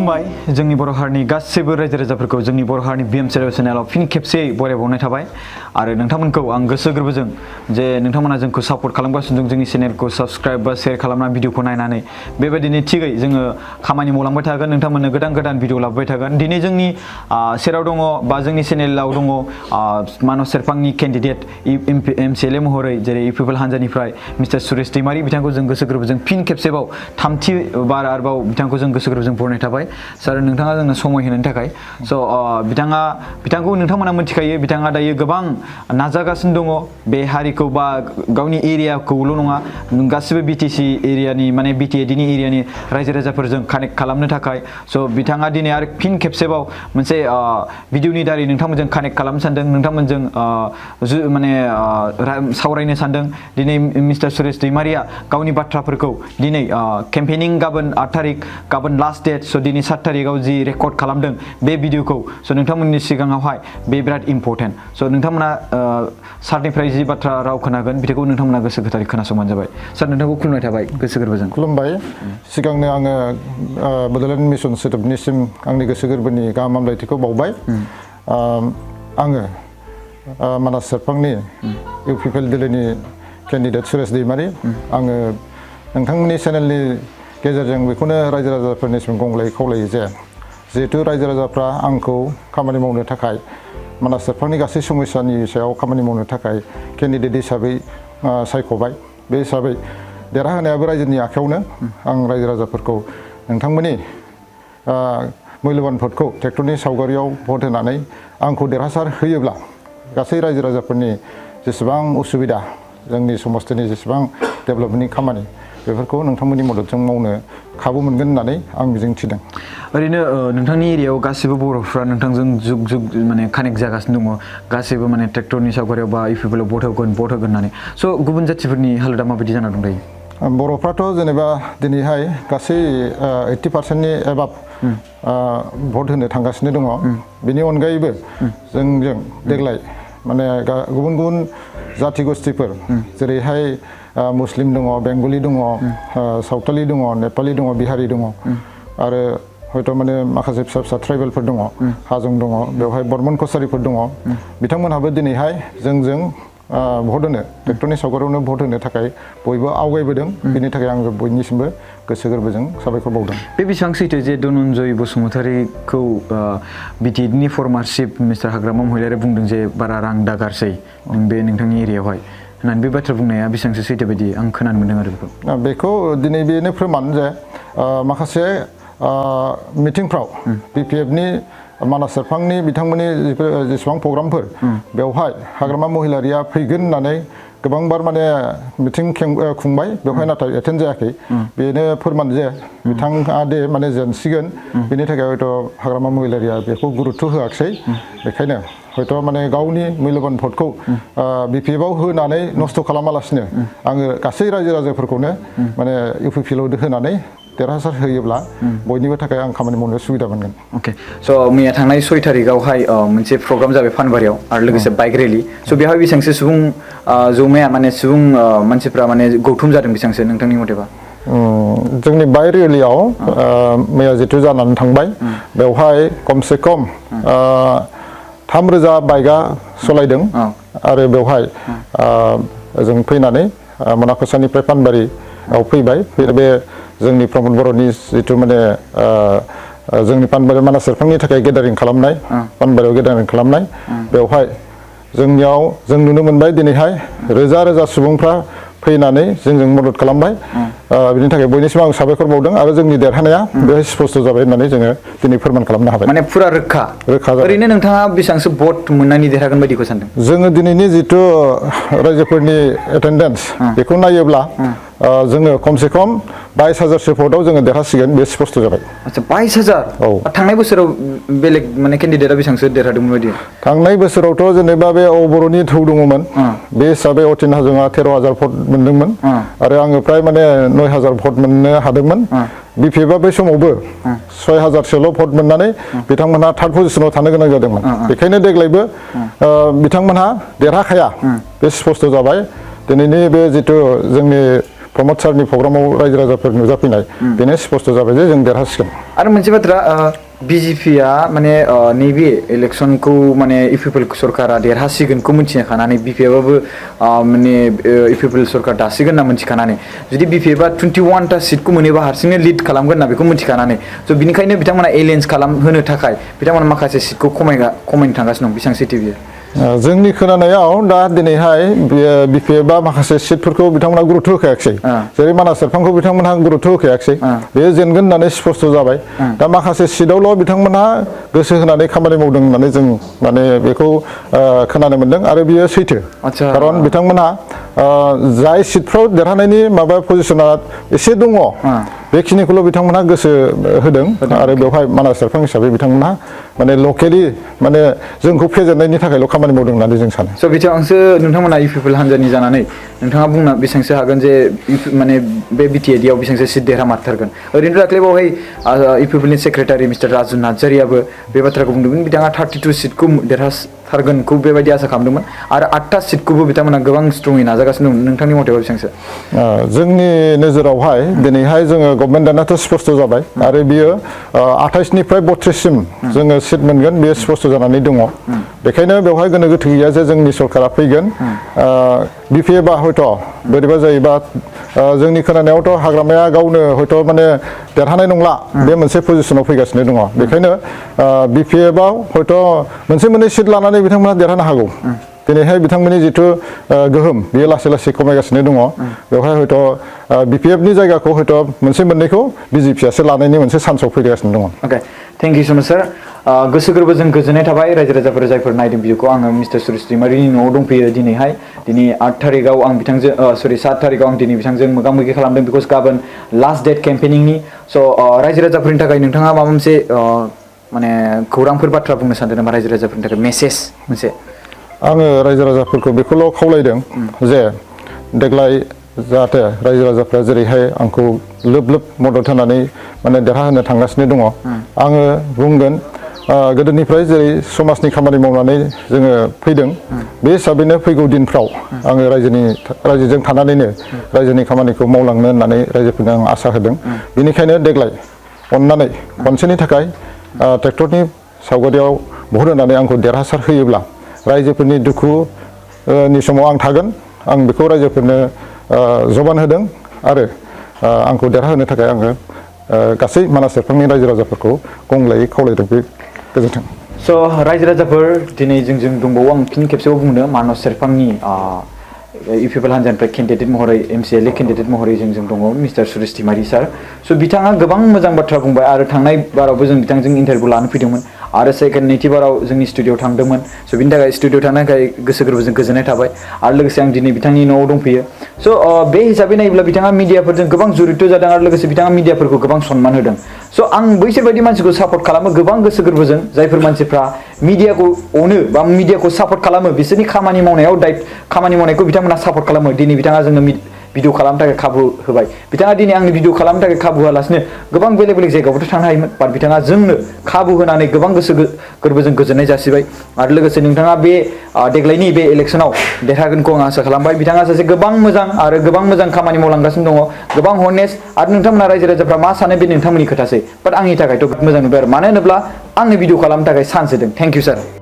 खुलुमबाय जोंनि बर' हारिनि गासैबो रायजो राजाफोरखौ जोंनि बर' हारिनि BM चेनेलाव फिन खेबसे बरायबावनाय थाबाय आरो नोंथांमोनखौ आं गोसो गोरबोजों जे नोंथांमोना जोंखौ सापर्ट खालामगासिनो दं जोंनि चेनेलखौ साबस्क्राइब बा शेयार खालामना भिडिअखौ नायनानै बेबायदिनो थिगै जोङो खामानि मावलांबाय थागोन नोंथांमोननो गोदान भिडिअ लाबोबाय थागोन दिनै जोंनि सेराव दङ बा जोंनि चेनेलाव दङ मानास सेरफांनि केन्डिडेट MCLA महरै जेरै पिपल हान्जानिफ्राय मिस्टार सुरेश दैमारी बिथांखौ जों गोसो गोरबोजों फिन खेबसेबाव थामथि बार आरोबाव बिथांखौ जों गोसो गोरबोजों बरायनाय थाबाय सार नोंथाङा जोंनो समय होनायनि थाखाय स' बिथांखौ नोंथांमोना मिथिखायो बिथाङा दायो गोबां नाजागासिनो दङ बे हारिखौ बा गावनि एरियाखौल' नङा गासिबो BTC एरियानि माने BTADनि एरियानि रायजो राजाफोरजों कानेक्ट खालामनो थाखाय स' बिथाङा दिनै आरो फिन खेबसेबाव मोनसे भिडिअनि दारै नोंथांमोनजों कानेक्ट खालामनो सानदों नोंथांमोनजों माने सावरायनो सानदों दिनै मिस्टार सुरेश दैमारीया गावनि बाथ्राफोरखौ दिनै केम्पेनिं गाबोन 8 थारिख गाबोन लास्ट डेट स' दिनै 7 थारिखआव जि रेकर्ड खालामदों बे भिडिअखौ स' नोंथांमोननि सिगाङावहाय बे बिराद इम्परटेन्ट स' नोंथांमोना सारनिफ्राय जि बाथ्रा राव खोनागोन बिखौ नोंथांमोना गोसो गोथारै खोनासंबानो जाबाय सार नोंथांखौ खुलुमनाय थाबाय गोसो गोरबोजों खुलुमबाय सिगांनो आङो बड'लेण्ड मिशन सोदोबनिसिम आंनि गोसो गोरबोनि गाहाम हामलायथिखौ बावबाय आङो मानास सेरफांनि UPPL दोलोनि केन्डिडेट सुरेश दैमारी आङो नोंथांमोननि चेनेलनि गेजेरजों बेखौनो रायजो राजाफोरनिसिम खावलायो जे जिहेतु रायजो राजाफ्रा आंखौ खामानि मावनो थाखाय मानास सेरफांनि गासै समस्यानि सायाव खामानि मावनो थाखाय केन्डिडेट हिसाबै सायख'बाय बे हिसाबै देरहाहोनायाबो रायजोनि आखायावनो आं रायजो राजाफोरखौ नोंथांमोननि मुल्यबान भटखौ ट्रेक्टरनि सावगारियाव भट होनानै आंखौ देरहासार होयोब्ला गासै रायजो राजाफोरनि जेसेबां उसुबिदा जोंनि समाजनि जेसेबां डेभेलपमेन्टनि खामानि बेफोरखौ नोंथांमोननि मददजों मावनो खाबु मोनगोन होननानै आं मिजिंथिदों ओरैनो नोंथांनि एरियायाव गासैबो बर'फ्रा नोंथांजों जुग माने कानेक्ट जागासिनो दङ गासैबो माने ट्रेक्टरनि सावगारियाव बा UPPL भट होगोन होननानै स' गुबुन जाथिफोरनि हालोदा माबायदि जाना दं दायो बर'फ्राथ' जेनेबा दिनैहाय गासै 80%नि एबाब भट होनो थांगासिनो दङ बेनि अनगायैबो जोंजों देग्लाय माने गुबुन गुबुन जाथि गोष्ठीफोर जेरैहाय मुस्लिम दङ बेंगलि दङ सावथालि दङ नेपालि दङ बिहारि दङ आरो हयथ' माने माखासे फिसा फिसा ट्राइबेलफोर दङ हाजं दङ बेवहाय बर्मन कसारिफोर दङ बिथांमोनहाबो दिनैहाय जोंजों भट होनो ट्रेक्टरनि सावगारियावनो भट होनो थाखाय बयबो आवगायबोदों बेनि थाखाय आं बयनिसिमबो गोसो गोरबोजों साबायखर बावदों बे बेसेबां सैथो जे धनन्जय बसुमतारीखौ BTADनि फर्मार चिफ मिस्टार हाग्रामा महिलारिया बुंदों जे बारा रां दागारसै बे नोंथांनि एरियायावहाय होननानै बे बाथ्रा बुंनाया बेसेबांसो सैथो बायदि आं खोनानो मोनदों आरो बेखौ दिनै बेनो फोरमान जे माखासे मिटिंफ्राव BPFनि मानास सेरफांनि बिथांमोननि जेसेबां प्रग्रामफोर बेवहाय हाग्रामा महिलारिया फैगोन होननानै गोबांबार माने मिटिं खुंबाय बेवहाय नाथाय एटेन्ड जायाखै बेनो फोरमान जे बिथाङा दे माने जेनसिगोन बेनि थाखाय हयथ' हाग्रामा महिलारिया बेखौ गुरुत्व होआखिसै बेखायनो हयथ' माने गावनि मुल्यबान भटखौ BPFआव होनानै नस्थ' खालामालासिनो आङो गासै रायजो राजाफोरखौनो माने UPPLआव होनानै देरहासार होयोब्ला बयनिबो थाखाय आं खामानि मावनो सुबिदा मोनगोन अके स' मैया थांनाय 6 थारिखआवहाय मोनसे प्रग्राम जाबाय फानबारियाव आरो लोगोसे बाइक रेलि स' बेवहाय बेसेबांसो सुबुं जौमाया माने सुबुं मानसिफ्रा माने गौथुम जादों बेसेबांसो नोंथांनि मथेबा जोंनि बाइक रेलियाव मैया जिथु जानानै थांबाय बेवहाय खमसे खम 3,000 बाइकआ सलायदों आरो बेवहाय जों फैनानै मोनाखसानिफ्राय फानबारियाव फैबाय बे जोंनि प्रमद बर'नि जिथु माने जोंनि पानबारि मानास सेरफांनि थाखाय गेदारिं खालामनाय पानबारियाव गेदारिं खालामनाय बेवहाय जोंनियाव जों नुनो मोनबाय दिनैहाय रोजा रोजा सुबुंफ्रा फैनानै जोंजों मदद खालामबाय बिनि थाखाय बयनिसिम आं साबायखर बावदों आरो जोंनि देरहानाया बेवहाय स्पष्ट जाबाय होननानै जोङो दिनै फोरमान खालामनो हाबाय माने पुरा रोखा ओरैनो नोंथाङा बेसेबांसो भट मोननानै देरहागोन बायदिखौ सानदों जोङो दिनैनि जिथु रायजोफोरनि एटेन्डेन्स बेखौ नायोब्ला जोङो खमसे खम 22,000सो भटआव जोङो देरहासिगोन बे स्पष्ट जाबाय आচ্ছা 22,000 औ थांनाय बोसोराव बेलेग माने केन्डिडेटआ बेसेबांसो देरहादोंमोन बायदि थांनाय बोसोरावथ' जेनेबा बे बर'नि थौ दङमोन बे हिसाबै अथिन हाजोङा 13,000 भट मोनदोंमोन आरो आङो प्राय माने 9,000 भट मोननो हादोंमोन BPFआ बै समावबो 6,000सोल' भट मोननानै बिथांमोनहा थार्ड पजिशनाव थानो गोनां जादोंमोन बेखायनो देग्लायबो बिथांमोनहा देरहाखाया बे स्पष्ट जाबाय दिनैनि बे जिथु जोंनि प्रमद सारनि प्रग्रामाव रायजो राजाफोर नुजाफैनाय बेनो स्पष्ट जाबाय जे जों देरहासिगोन आरो मोनसे बाथ्रा बिजेपिआ माने नैबे इलेक्सनखौ माने इउपिपिएल सरकारा देरहासिगोनखौ मिथिखानानै बिपिएफआबो माने इउपिपिएल सरकार दासिगोन होनना मिथिखानानै जुदि बिपिएफआ 21टा सिटखौ मोनोबा हारसिंनो लिड खालामगोन होनना बेखौ मिथिखानानै स' बिनिखायनो बिथांमोना एलायन्स खालामहोनो थाखाय बिथांमोना माखासे सिटखौ खमायनो थांगासिनो दं बेसेबां सैथो बियो जोंनि खोनानायाव दा दिनैहाय बिपिएफआ माखासे सिटफोरखौ बिथांमोना गुरुत्व होखायाखै जेरै मानास सेरफांखौ बिथांमोनहा गुरुत्व होखायाखै बेयो जेनगोन होननानै स्पष्ट जाबाय दा माखासे सिटआवल' बिथांमोनहा गोसो होनानै खामानि मावदों होननानै जों माने बेखौ खोनानो मोनदों आरो बियो सैथो खारन बिथांमोनहा जाय सिटफ्राव देरहानायनि माबा पजिसना एसे दङ बेखिनिखौल' बिथांमोनहा गोसो होदों आरो बेवहाय मानास सेरफां हिसाबै बिथांमोनहा माने लकेलि माने जोंखौ फेजेननायनि थाखायल' खामानि मावदों होननानै जों सानो स' बेसेबांसो नोंथांमोना इउपिपिएल हान्जानि जानानै नोंथाङा बुंना बेसेबांसो हागोन जे माने बे बिटिएडिआव बेसेबांसो सिट देरहामारथारगोन ओरैनोथ' दाख्लै बावहाय इउपिपिएलनि सेक्रेटारि मिस्टार राजु नार्जारियाबो बे बाथ्राखौ बुंदोंमोन बिथाङा 32 सिटखौ देरहाथारगोनखौ बेबायदि आसा खालामदोंमोन आरो 8टा सिटखौबो बिथांमोना गोबां स्ट्रङै नाजागासिनो दं नोंथांनि मथेबा बेसेबांसो जोंनि नोजोरावहाय दिनैहाय जोङो गभर्नमेन्ट दानाथ' स्पष्ट जाबाय आरो बियो 28निफ्राय 32सिम जोङो सिट मोनगोन बेयो स्पष्ट जानानै दङ बेखायनो बेवहाय गोनो गोथो गैया जे जोंनि सरकारा फैगोन बिपिएफआ हयथ' बोरैबा जायोबा जोंनि खोनानायावथ' हाग्रामाया गावनो हयथ' माने देरहानाय नंला बे मोनसे पजिसनाव फैगासिनो दङ बेखायनो बिपिएफआव हयथ' मोनसे मोननै सिट लानानै बिथांमोना देरहानो हागौ दिनैहाय बिथांमोननि जिथु गोहोम बेयो लासै लासै खमायगासिनो दङ बेवहाय हयथ' बिपिएफनि जायगाखौ हयथ' मोनसे मोननैखौ बिजेपिआसो लानायनि मोनसे चान्सआव फैगासिनो दङ अके थेंक इउ सो माच सार गोसो गोरबोजों गोजोननाय थाबाय रायजो राजाफोर जायफोर नायदों भिडिअखौ आङो मिस्टार सुरेश दैमारिनि न'आव दंफैयो दिनैहाय दिनै 8 थारिखआव आं बिथांजों 7 थारिखआव आं दिनै बिथांजों मोगा मोगि खालामदों बिकज गाबोन लास्ट डेट केम्पेनिंनि स' रायजो राजाफोरनि थाखाय नोंथाङा माबा मोनसे माने खौरांफोर बाथ्रा बुंनो सानदों नामा रायजो राजाफोरनि थाखाय मेसेज मोनसे आङो रायजो राजाफोरखौ बेखौल' खावलायदों जे देग्लाय जाहाथे रायजो राजाफ्रा जेरैहाय आंखौ लोब लोब मदद होनानै माने देरहाहोनो थांगासिनो दङ आङो बुंगोन गोदोनिफ्राय जेरै समाजनि खामानि मावनानै जोङो फैदों बे हिसाबैनो फैगौ दिनफ्राव आङो रायजोजों थानानैनो रायजोनि खामानिखौ मावलांनो होननानै रायजोफोरनो आं आसा होदों बेनिखायनो देग्लाय अननानै खनसेनि थाखाय ट्रेक्टरनि सावगारियाव भट होनानै आंखौ देरहासार होयोब्ला रायजोफोरनि दुखुनि समाव आं थागोन आं बेखौ रायजोफोरनो जबान होदों आरो आंखौ देरहाहोनो थाखाय आङो गासै मानास सेरफांनि रायजो राजाफोरखौ गंग्लायै खावलायदों बे गोजोन्थों स' रायजो राजाफोर दिनै जों दंबावो आं फिन खेबसेबाव बुंनो मानास सेरफांनि इउपिपिएल हान्जानिफ्राय केन्डिडेट महरै एमसिएलए केन्डिडेट महरै जों दङ मिस्टार सुरेश दैमारि सार स' बिथाङा गोबां मोजां बाथ्रा बुंबाय आरो थांनाय बारावबो जों बिथांजों इन्टारभिउ लानो फैदोंमोन आरो सेकेन्ड नैथि बाराव जोंनि स्टुडिअ'आव थांदोंमोन स' बिनि थाखाय स्टुडिअ'आव थांनो थाखाय गोसो गोरबोजों गोजोननाय थाबाय आरो लोगोसे आं दिनै बिथांनि न'आव दंफैयो स' बे हिसाबै नायोब्ला बिथाङा मिडियाफोरजों गोबां जुरित जादों आरो लोगोसे बिथाङा मिडियाफोरखौ गोबां सनमान होदों स' आं बैसोर बायदि मानसिखौ सापर्ट खालामो गोबां गोसो गोरबोजों जायफोर मानसिफ्रा मिडियाखौ अनो बा मिडियाखौ सापर्ट खालामो बिसोरनि खामानि मावनायखौ बिथांमोना सापर्ट खालामो दिनै बिथाङा जोंनो भिडिअ खालामनो थाखाय खाबु होबाय बिथाङा दिनै आंनि भिडिअ खालामनो थाखाय खाबु होआलासिनो गोबां बेलेग बेलेग जायगायावबोथ' थांनो हायोमोन बाट बिथाङा जोंनो खाबु होनानै गोबां गोसो गोरबोजों गोजोननाय जासिबाय आरो लोगोसे नोंथाङा बे देग्लायनि बे इलेक्सनाव देरहागोनखौ आं आसा खालामबाय बिथाङा सासे गोबां मोजां खामानि मावलांगासिनो दङ गोबां हनेस्ट आरो नोंथांमोना रायजो राजाफ्रा मा सानो बे नोंथांमोननि खोथासै बाट आंनि थाखायथ' मोजां नुबाय आरो मानो होनोब्ला आंनि भिडिअ खालामनो थाखाय चान्स होदों थेंक इउ सार